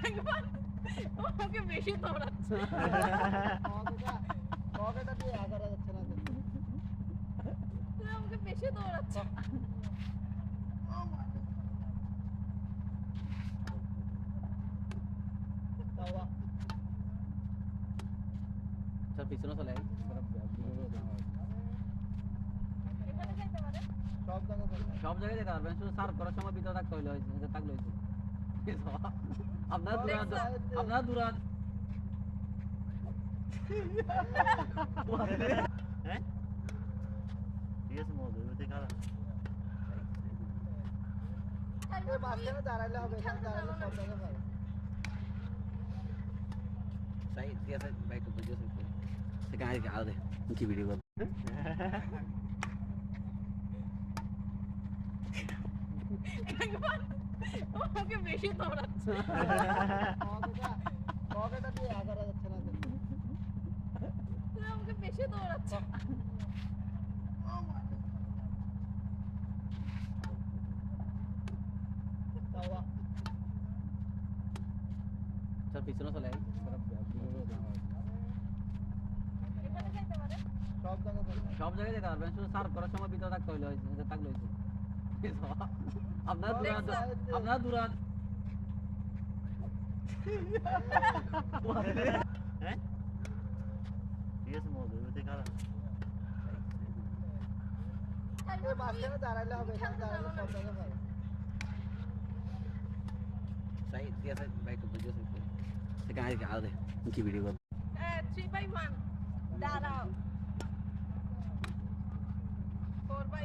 একবার ওকে বেশি দৌড়াচ্ছে। তুমি আমাকে বেশি দৌড়াচ্ছ। স্যার পিছনে চলে আই এখানে যাইতে পারে। সব জায়গায় যেতে পারবেন, শুধু সার্ভ করার সময় ভিতরে থাকতে হইলে হয়েছে, থাকলে হয়েছে। আপনার দূরান্ত, আপনার দূরান্ত। হ্যাঁ ঠিক আছে মজা হইতে খারাপ দাঁড়ালে হবে, এখানে দাঁড়ালে সব জায়গায় পাবে। Sai, dia sai baik tu dia sai. Sekarang ada ada ni video kan. একবার ওকে বেশি দৌড়াচ্ছে। তুমি আমাকে বেশি দৌড়াচ্ছ। Sir পিছনে চলে আই এখানে যাইতে পারে। সব জায়গায় যেতে পারবেন, শুধু সার্ভ করার সময় ভিতরে থাকতে হইলে হয়েছে, থাকলে হয়েছে। আপনার দূরান্ত, আপনার দূরান্ত। হ্যাঁ ঠিক আছে মজা হইতে খারাপ দাঁড়ালে হবে, এখানে দাঁড়ালে সব জায়গায় পাবে। Sai, dia sai baik tu dia sai. Sekarang ada ni video kan. 3 by 1 দাঁড়াও। 4 by